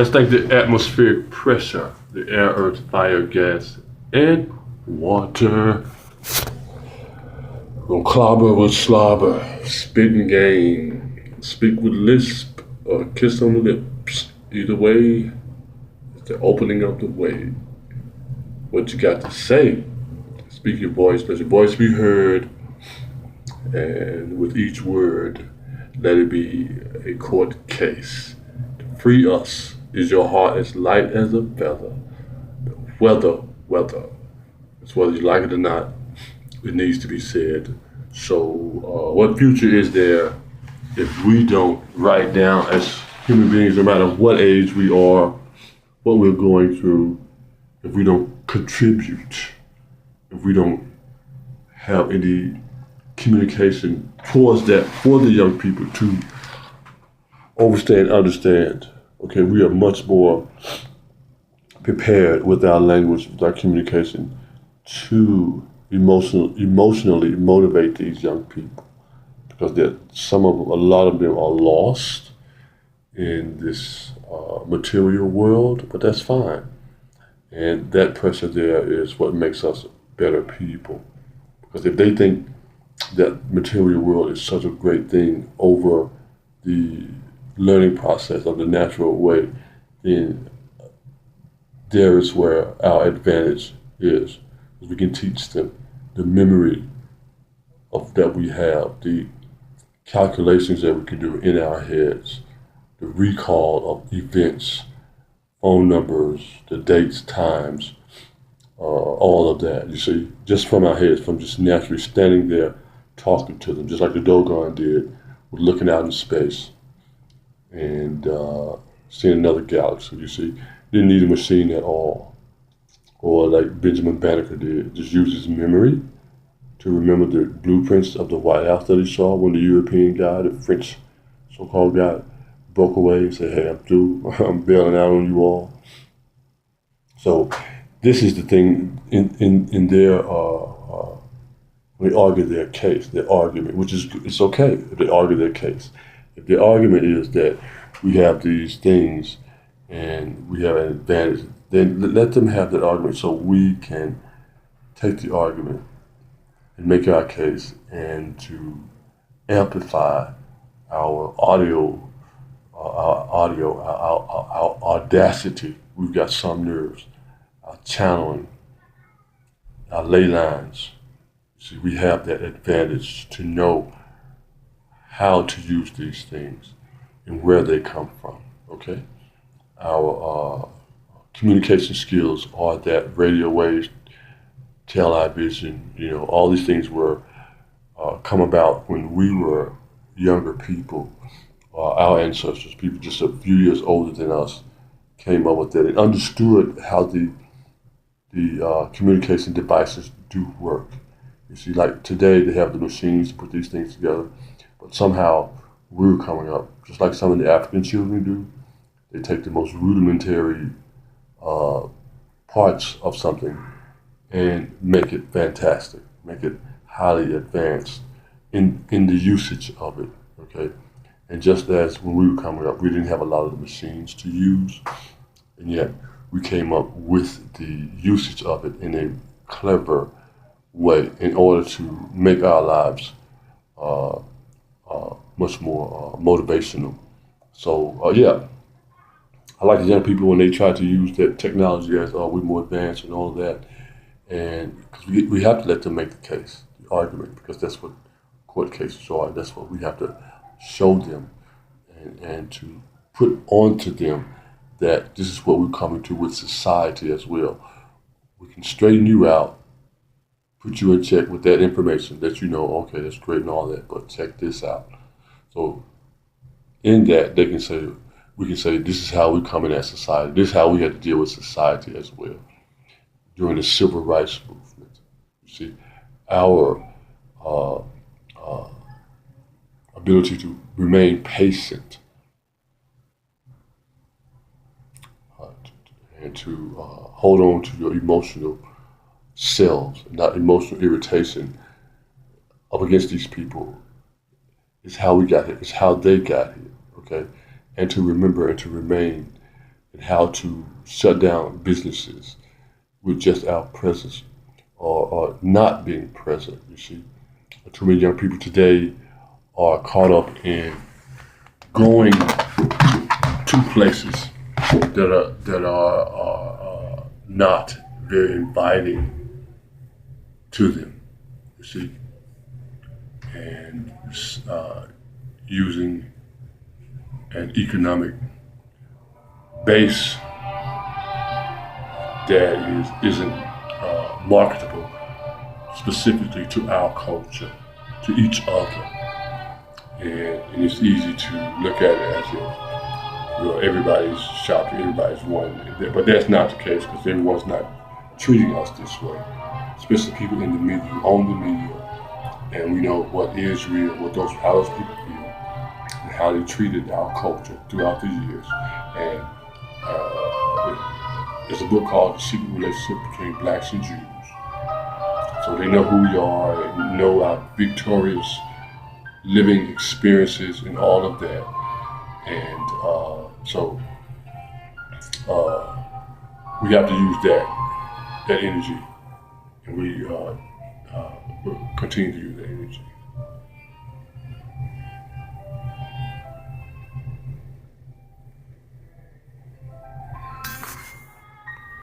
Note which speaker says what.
Speaker 1: Let's thank the atmospheric pressure, the air, earth, fire, gas, and water. Gonna clobber with slobber, spitting game, speak with lisp, or kiss on the lips. Either way, it's the opening of the way. What you got to say? Speak your voice, let your voice be heard, and with each word, let it be a court case. Free us. Is your heart as light as a feather? Weather. It's whether you like it or not, it needs to be said. So, what future is there if we don't write down as human beings, no matter what age we are, what we're going through, if we don't contribute, if we don't have any communication towards that for the young people to understand. Okay, we are much more prepared with our language, with our communication, to emotionally motivate these young people, because a lot of them are lost in this material world, but that's fine. And that pressure there is what makes us better people. Because if they think that material world is such a great thing over the learning process of the natural way, then there is where our advantage is. We can teach them the memory of that we have, the calculations that we can do in our heads, the recall of events, phone numbers, the dates, times, all of that. You see, just from our heads, from just naturally standing there talking to them, just like the Dogon did, with looking out in space and seeing another galaxy. You see, didn't need a machine at all, or like Benjamin Banneker did, just use his memory to remember the blueprints of the White House that he saw when the European guy, the French so-called guy, broke away and said, "Hey, I'm through. I'm bailing out on you all." So this is the thing in their when they argue their case, their argument, which is it's okay if they argue their case. If the argument is that we have these things and we have an advantage, then let them have that argument so we can take the argument and make our case and to amplify our audio, our audacity. We've got some nerves, our channeling, our ley lines. See, we have that advantage to know how to use these things and where they come from, okay? Our communication skills are that radio waves, television, all these things were come about when we were younger people. Our ancestors, people just a few years older than us, came up with that and understood how the communication devices do work. You see, like today they have the machines to put these things together, but somehow we were coming up, just like some of the African children do. They take the most rudimentary parts of something and make it fantastic, make it highly advanced in the usage of it, okay? And just as when we were coming up, we didn't have a lot of the machines to use, and yet we came up with the usage of it in a clever way in order to make our lives much more motivational. So yeah, I like the young people when they try to use that technology as we're more advanced and all of that, and because we have to let them make the case, the argument, because that's what court cases are. That's what we have to show them and to put onto them that this is what we're coming to with society as well. We can straighten you out, put you in check with that information that okay, that's great and all that, but check this out. So in that, we can say, this is how we're coming at society. This is how we have to deal with society as well. During the civil rights movement, you see, our ability to remain patient and to hold on to your emotional selves, not emotional irritation up against these people, is how we got here. It's how they got here, okay? And to remember and to remain and how to shut down businesses with just our presence or not being present. You see, too many young people today are caught up in going to places that are not very inviting to them. You see, and using an economic base that isn't marketable specifically to our culture, to each other. And it's easy to look at it as if everybody's shopping, everybody's wanting, but that's not the case because everyone's not treating us this way, especially people in the media, who own the media, and we know what is real, how those people feel, and how they treated our culture throughout the years. And there's a book called The Secret Relationship Between Blacks and Jews. So they know who we are, and know our victorious living experiences and all of that. And so we have to use that energy, and we will continue to use that energy.